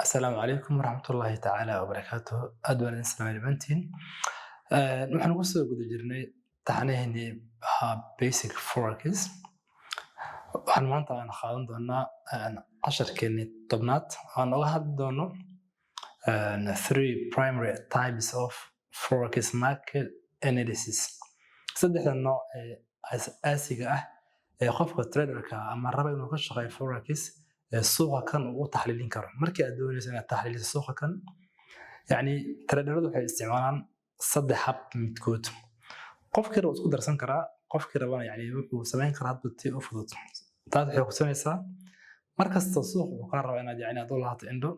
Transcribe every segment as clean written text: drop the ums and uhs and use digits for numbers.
السلام عليكم ورحمة الله تعالى وبركاته. aad baan idin salaamay dhammaantiin. Waxaan ugu soo guda jirnay taxanaheennii ahaa Basic Forex. Waxaan maanta qaadan doonaa casharkeennii tobnaad. Waxaan uga hadli doono three primary types of Forex market analysis. Saddexda nooc ee asaasiga ah ee qofka traderka ama raba inuu ka shaqeeyo Forex suuqa kan uu taxliilin karo. Markii aad doonayso inaad taxliiliso suuqa kan, traderadu waxay isticmaalaan saddex hab midkood. Qofkii raba isku darsan karaa, qofkii rabana wuxuu samayn karaa hadba tii u fudud. Taas waxay kusinaysaa markasta suuqa uu kaa raba inaad u lahaato indho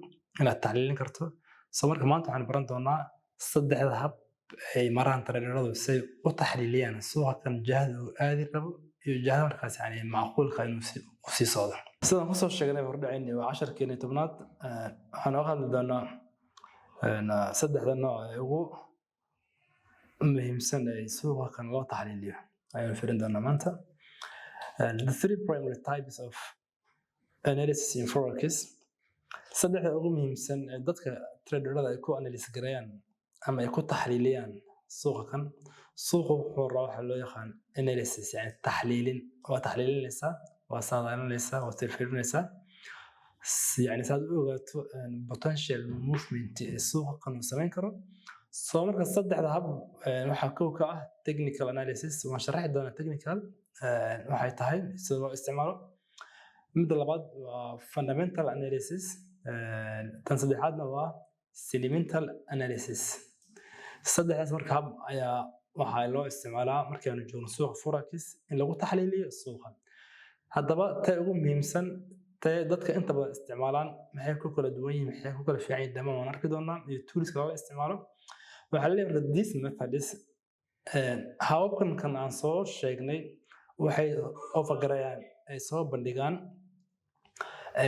inaad taxliilin karto. Marka maanta waxaan baran doonaa saddexda hab ay maraan traderadu si ay u taxliiliyaan suuqa kan jihada uu aadi rabo iyo jihada markaas macquulka inuu sii socdo. Sidaan kusoo sheegnay hordhaceennii waa casharkeennii tobnaad. Waxaan uga hadli doonaa saddexda nooc ee ugu muhiimsan ee suuqa kan loo taxliiliyo ayaan fiirin doonaa maanta. The three primary types of analysis in Forex. Saddexda ugu muhiimsan ee dadka traderada ay ku analysis gareeyaan ama ay ku taxliiliyaan suuqa kan. Suuqa wuxuu rabaa waxa loo yaqaan analysis, taxliilin. Waa taxliilinaysaa, waa saadaalinaysaa, waa fiirinaysaa saad u ogaato potential movement ee suuqa kan uu samayn karo. Marka saddexda hab waxaa kow ka ah technical analysis. Waan sharaxi doonaa technical waxay tahay sida loo isticmaalo. Midda labaad waa fundamental analysis. Tan saddexaadna waa sentimental analysis. Saddexdaas marka hab ayaa waxaa loo isticmaalaa markaanu joogno suuqa Forex in lagu taxliiliyo suuqa. Haddaba tay ugu muhiimsan tay dadka inta badan isticmaalaan maxay ku kala duwan yihiin, maxay ku kala fiican yihiin dhammaan waan arki doonaa iyo toolska loo isticmaalo. Waxaa la leeyahay these methods hababkan kan aan soo sheegnay waxay offergarayaan ay soo bandhigaan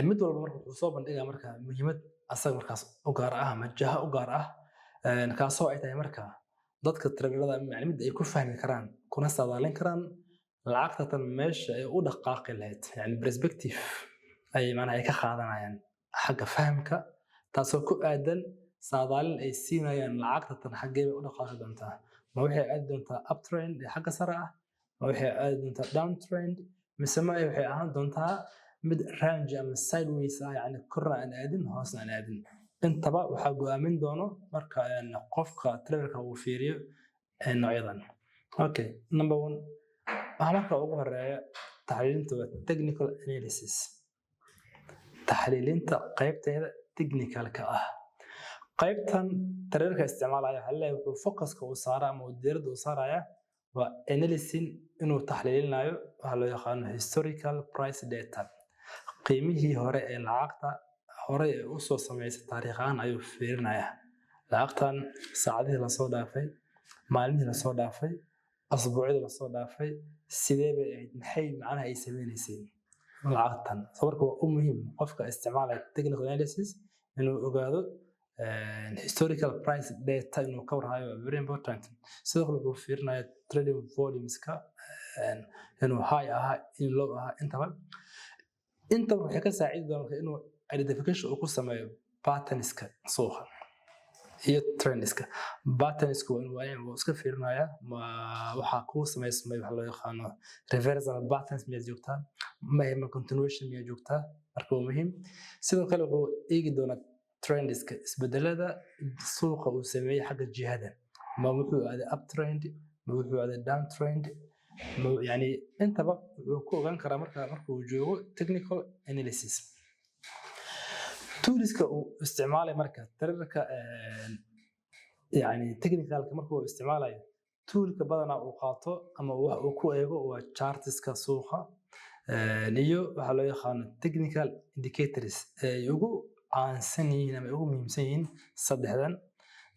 mid walba marka uu soo bandhigaa marka muhiimad asaga markaas u gaar ah ama jaha u gaar ah kaasoo ay tahay marka dadka traderada mid ay ku fahmi karaan kuna saadaalin karaan lacagta tan meesha ay u dhaqaaqi lahayd, perspective ay ka qaadanayaan xagga fahamka, taasoo ku aadan saadaalin ay siinayaan lacagta tan xaggee bay u dhaqaaqi doontaa. Ma waxay aadi doontaa uptrend ee xagga sare ah, ma waxay aadi doontaa downtrend, mise ma waxay ahaan doontaa mid range ama sideways ah, korna aan aadin hoosna aan aadin. Intaba waxaa go'aamin doono marka qofka traderka uu fiiriyo noocyadan. Okay, number one waxaa marka ugu horeeya taxliilinta waa technical analysis. Taxliilinta qaybteeda technicalka ah. Qaybtan traderka isticmaalaya waxa la leeyahay wuxuu focuska uu saaraa ama diiradda uu saaraya waa analyzing inuu taxliilinayo waxa loo yaqaano historical price data. Qiimihii hore ee lacagta hore u soo sameysay taariikh ahaan ayuu fiirinayaa. Lacagtan saacadihii la soo dhaafay, maalmihii la soo dhaafay, asbuucyadii la soo dhaafay, sidee bay ahayd, maxay macnaha ay sameynaysay lacagtan. Marka waa u muhiim qofka isticmaalaya technical analysis inuu ogaado historical price data inuu ka warhayo very important. Sidoo kale wuxuu fiirinayaa trading volumeska inuu high ahaa, in low ahaa, intaba waxay ka saacidi doontaa inuu identification uu ku sameeyo patternska suuqa iyo trendska. Patternska waa iska fiirinayaa waxaa kuu sameysmay waxa loo yaqaano reversal patterns miyaad joogtaa, ma continuation miyaad joogtaa. Marka waa muhiim. Sidoo kale wuxuu eegi doonaa trendska, isbedelada suuqa uu sameeyay xagga jihada. Ma wuxuu aaday uptrend, ma wuxuu aaday downtrend, intaba wuxuu ku ogaan karaa marka uu joogo technical analysis. Toolska uu isticmaalay marka traderka technicalka markuu isticmaalayo toolka badanaa uu qaato ama wax uu ku eego waa chartska suuqa iyo waxa loo yaqaano technical indicators ee ugu caansan yihiin ama ugu muhiimsan yihiin saddexdan.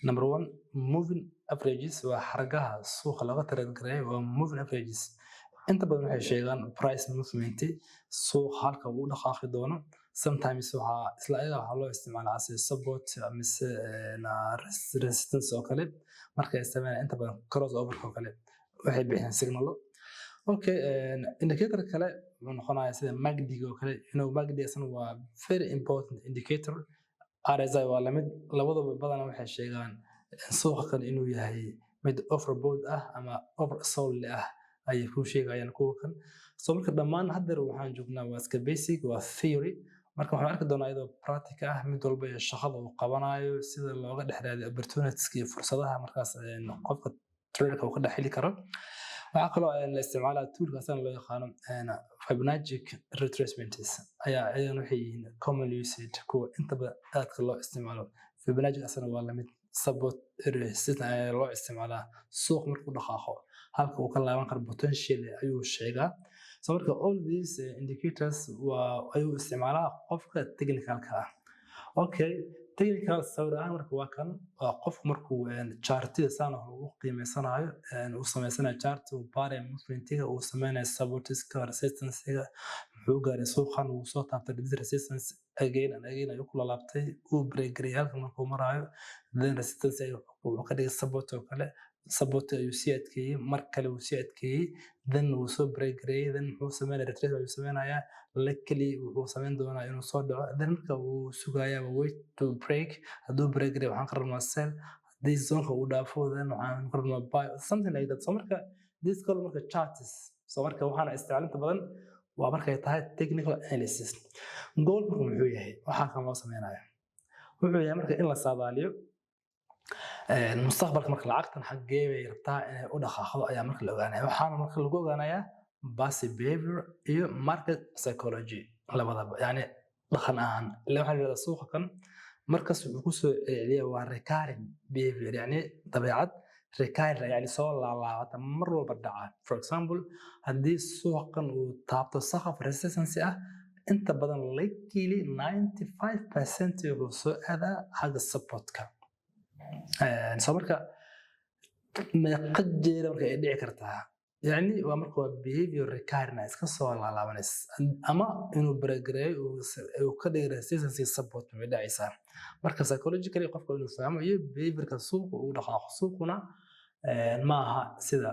Number one, moving averages waa xargaha suuqa laga trade gareeyo waa moving averages. Inta badan waxay sheegaan price movement suuqa halka uu dhaqaaqi doono. Sometimes waxaa loo isticmaalaa as support mise resistance oo kale. Markay isticmaalaan inta badan crossover oo kale waxay bixiyaan signalo. Okay, indicator kale wuxuu noqonayaa sida MACD oo kale. MACD asna waa very important indicator RSI waa la mid labadaba badanaa waxay sheegaan suuqa kan inuu yahay mid overbought ah ama oversold ah ayay ku sheegayaan kuwa kan soo marka dhammaan hadda waxaan joognaa waa iska basic waa theory marka waxaan arki doonaa iyadoo practical ah mid walba iyo shaqada uu qabanayo sida looga dhex raadiyo opportunities iyo fursadaha markaas qofka traderka uu ka dhex heli karo waxaa kaloo la isticmaalaa toolkaasna loo yaqaano Fibonacci retracements ayaa ayagana waxay yihiin common usage kuwa inta badan aadka loo isticmaalo Fibonacci asana waa la mid support resistance ayaa loo isticmaalaa suuq markuu dhaqaaqo halka uu ka laaban karo potential ayuu sheegaa so marka all these indicators waa ayuu isticmaalaa qofka technicalka ah okay technical sawir ahaan marka waa kan waa qof markuu chartida saan uu qiimeysanayo uu sameysanayo chart uu baare movementiga uu sameynayo supportiska resistancega wuxuu gaaray suuqan uu soo taabtay resistance again and again ayuu kula laabtay uu break gareeyay halkan markuu marayo then resistance uu ka dhigay support oo kale support ayuu sii adkeeyay mar kale uu sii adkeeyay then uu soo break gareeyay then wuxuu sameeyay retrace ayuu sameeyaa luckily wuxuu sameyn doonaa inuu soo dhaco then marka uu sugayaa wait to break haduu break gareeyo waxaan ka rabnaa sell hadii zonka uu dhaafo then waxaan ka rabnaa buy something like that so marka this call marka charts so marka waxaan isticmaalinta badan waa markay tahay technical analysis goalku muxuu yahay waxa kan loo sameeyaa wuxuu yahay marka in la saadaaliyo mustaqbalka marka lacagtan xagee bay rabtaa inay u dhaqaaqdo ayaa marka la ogaanayo waxaana marka lagu ogaanayaa passive behavior iyo market psychology labadaba yani dhaqan ahaan la waxa la yiraahdaa suuqa kan markaas wuxuu ku soo celiyaa waa recurring behavior yani dabeecad recurring yani soo laalaabata mar walba dhaca for example haddii suuqan uu taabto saqaf resistance ah inta badan likely 95% uu soo aadaa xagga supportka soo marka meeqa jeer marka ay dhici kartaa yani waa marka waa behavior recurrent iska soo laalaabanaysa ama inuu breakgareeyo uu ka dhigo resistance support ma dhacaysa marka psychologically qofka inuu fahmo iyo behaviorka suuqa uu dhaqaaqo suuquna ma aha sida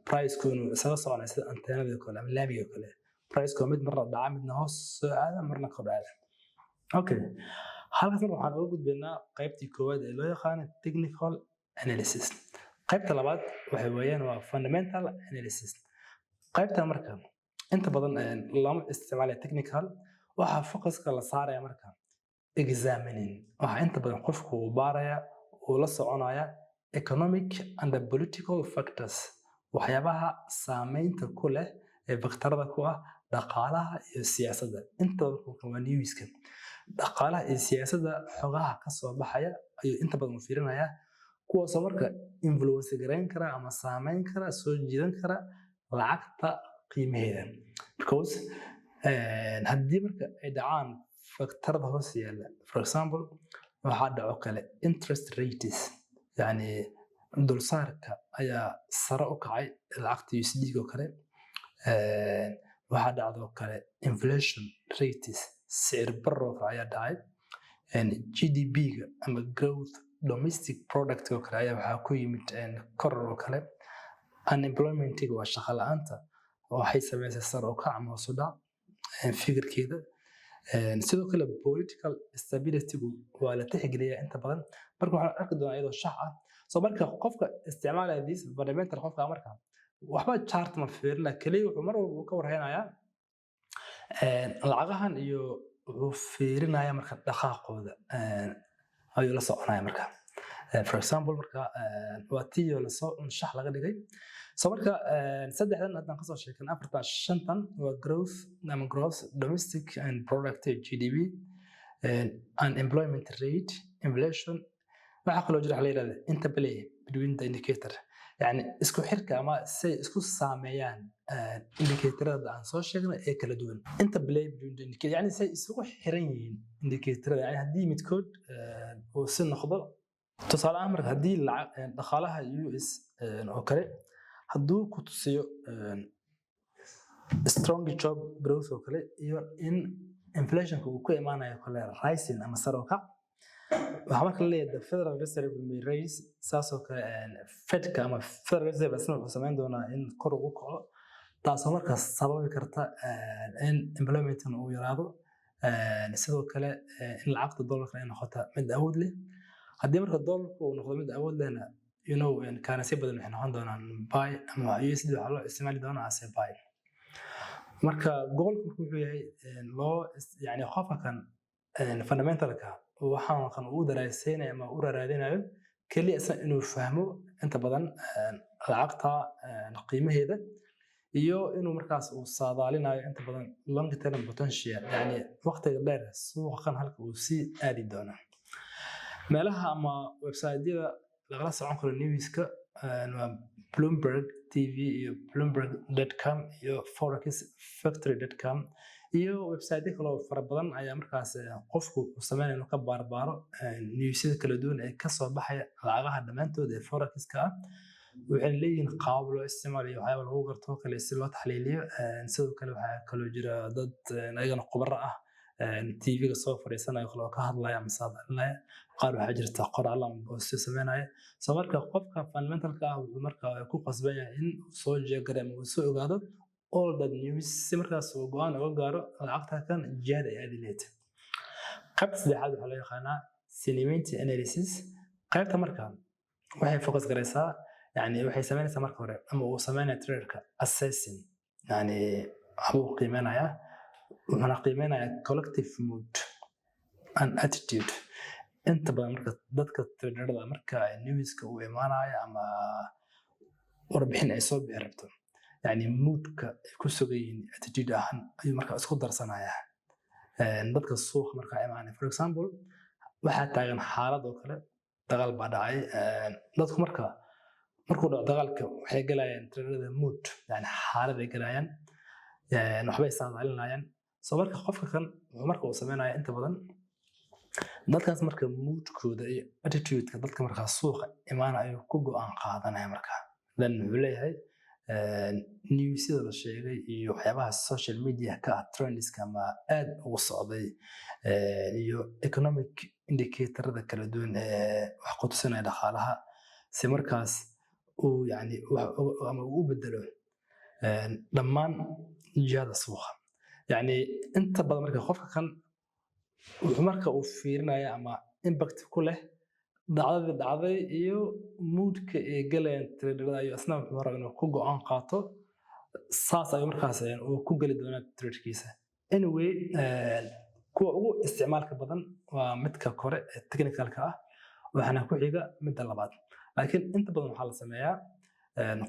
price-ku inuu isaga soconay sida antennada kale ama laamiga kale price-ku mid marna dhaca midna hoos soo aada marna kor aada okay halkaas waxaan uga gudbaynaa qaybtii koowaad ee loo yaqaan technical analysis qaybta labaad waxa weeyaan waa fundamental analysis qaybta marka inta badan lama isticmaalo technical waxa focuska la saaraya marka examining waxa inta badan qofku uu baaraya oo la soconaya economic and political factors waxyaabaha saameynta ku leh ee faktarada ku ah dhaqaalaha iyo siyaasadda inta badan waa newska dhaqaalaha iyo siyaasadda xogaha ka soo baxaya ayuu inta badan u fiirinayaa kuwaas marka influence gareyn kara ama saameyn kara soo jiidan kara lacagta qiimaheeda because haddii marka ay dhacaan faktarada hoos yaalla for example waxaa dhaco kale interest rates yani dulsaarka ayaa sare u kacay lacagta USD oo kale waxaa dhacdo kale inflation rates sicir bararka ayaa dhacay GDP-ga ama growth domestic product oo kale ayaa waxaa ku yimid koror oo kale unemployment-ga waa shaqo la'aanta waxay sameysay sare u kac ama hoos u dhac fikirkeeda sidoo kale political stability-gu waa la tixgeliyaa inta badan marka waxaan arki doonaa iyadoo shax ah so marka qofka isticmaalaya this fundamental qofka marka waxba chart ma fiirina kaliya wuxuu mar walba ka warhaynayaa lacagahan iyo wuxuu fiirinaya marka dhaqaaqooda ayuu la soconaya marka for example marka waa tiyo la soo shax laga dhigay so marka saddexdan hadaan ka soo sheekan afartan shantan waa growth ama gross domestic and product GDP unemployment rate inflation waxa kaloo jira la yiraahdo interplay between the indicator yani isku xirka ama say isku saameeyaan indicatorada aan soo sheegnay ee kala duwan interplay between the indicator yani say isugu xiran yihiin indicatorada yani haddii midkood uu si noqdo tusaale ahaan marka haddii dhaqaalaha US oo kale hadduu ku tusiyo strong job growth oo kale iyo in inflation-ka uu ku imaanayo kale rising ama sare u kac waxaa marka la leeyahay the Federal Reserve may raise saasoo kale Fedka ama Federal Reserve asna wuxuu sameyn doonaa in kor ugu kaco taasoo markaas sababi karta in employment uu yaraado sidoo kale in lacagta dollarka ay noqoto mid awood leh haddii marka dollarku uu noqdo mid awood lehna currency badan waxay noqon doonaan buy ama USD waxaa loo isticmaali doonaa as a buy marka goolku wuxuu yahay yani qofka kan fundamentalka waxaan kan uu daraasaynayo ama uu raadinayo kaliya inuu fahmo inta badan lacagta qiimaheeda iyo inuu markaas uu saadaalinayo inta badan long term potential yani waqtiga dheer suuqa kan halka uu sii aadi doono meelaha ama website-yada lagala socon karo newska waa Bloomberg TV iyo Bloomberg.com iyo forexfactory.com iyo website kale oo fara badan ayaa markaas qofku uu sameeyo inuu ka baarbaaro newsyada kala duwan ee ka soo baxaya lacagaha dhamaantood ee forex-ka ah waxay leeyihiin qaab loo isticmaalayo waxyaabo lagu garto kale si loo taxliiliyo sidoo kale waxaa kaloo jira dad ayagana khubaro ah TV-ga soo fariisanayo oo ka hadlaya ama saadalinaya qaar waxaa jirta qoraal ama post sameynaya soo marka qofka fundamentalka ah wuxuu markaa ku qasban yahay in soo jeegare ama soo ogaado all that news si markaas uu go'aan uga gaaro lacagta kan jihada ay aadi lahayd qaybta saddexaad waxaa loo yaqaanaa sentiment analysis qaybta markaa waxay focus garaysaa يعني waxay sameynaysaa marka hore ama uu sameynaya traderka assessing yani wuxuu qiimeynaya collective mood and attitude inta badan marka dadka traderada marka newska uu imaanaya ama warbixin ay soo bixi rabto yani moodka ay ku sugayiin attitude ahaan ayuu marka isku darsanaya dadka suuqa marka imaanaya for example waxaa taagan xaalad oo kale dagaal baa dhacay dadku markuu dhaco dagaalka waxay galayaan traderada mood yani xaalad ay galayaan waxbay saadaalinayaan soo marka qofka kan marka uu sameynaya inta badan dadkaas marka moodkooda iyo attitude-ka dadka marka suuqa imaanaya ku go'aan qaadanaya marka dan wuxuu leeyahay newsyada la sheegay iyo waxyaabaha social media ka trendska ma aad ugu socday iyo economic indicatorada kala duwan ee wax ku tusinaya dhaqaalaha si markaas uu yani ama uu bedelo dhammaan jihada suuqa yani inta badan marka qofka kan wuxuu marka uu fiirinaya ama impact ku leh dhacday iyo moodka ee galayaan traderada iyo asna wuxuu rabaa inuu ku go'aan qaato saas ayuu markaas uu ku gali doonaa traderkiisa anyway kuwa ugu isticmaalka badan waa midka kore ee technicalka ah waxaana ku xiga midda labaad laakiin inta badan waxaa la sameeyaa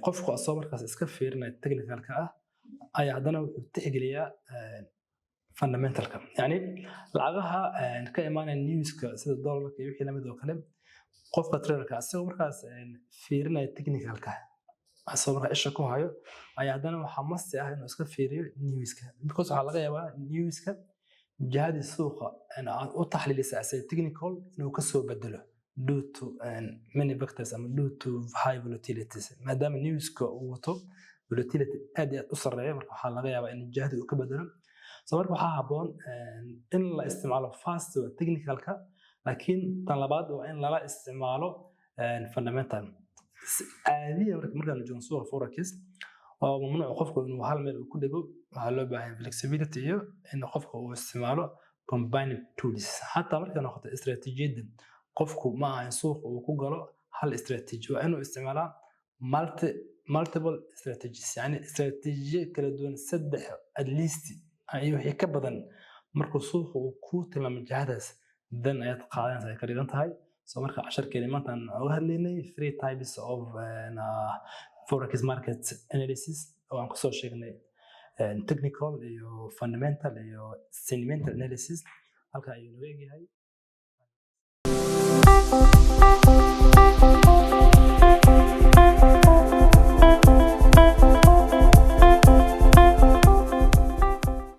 qofku asoo markaas iska fiirinaya technicalka ah ayaa haddana wuxuu tixgeliyaa fundamentalka yani lacagaha ka imaanaya newska sida dollarka iyo wixii lamid oo kale qofka traderka asagoo markaas fiirinaya technicalka asagoo markaa isha ku hayo ayaa haddana waxaa masti ah inuu iska fiiriyo newska because waxaa laga yaabaa newska jihadii suuqa u taxliilisa as a technical inuu kasoo bedelo due to many factors ama due to high volatilities maadaama newska uu wato volatility aad iyo aad u sarreeya marka waxaa laga yaabaa in jihadii uu ka bedelo soo marka waxaa habboon in la isticmaalo fast waa technicalka laakiin tan labaad waa in lala isticmaalo fundamental caadiyan markaan joogno suuqa forex oo mamnuuc qofku inuu hal meel ku dhego waxaa loo baahan flexibility iyo in qofka uu isticmaalo combined tools xataa markaan noqoto istaraatiijiyadda qofku ma aha in suuqa uu ku galo hal istaraatiiji waa inuu isticmaalaa multiple strategies yani istaraatiijiyo kala duwan saddex at least iyo wixii ka badan markuu suuqa uu ku tilmaamo jihadaas dan ayaad qaadanaysaa ay ka dhigan tahay soo marka casharkeeni maanta uga hadlaynay 3 types of forex market analysis oo aan kusoo sheegnay technical iyo fundamental iyo sentimental analysis halka ayuu naga egyahay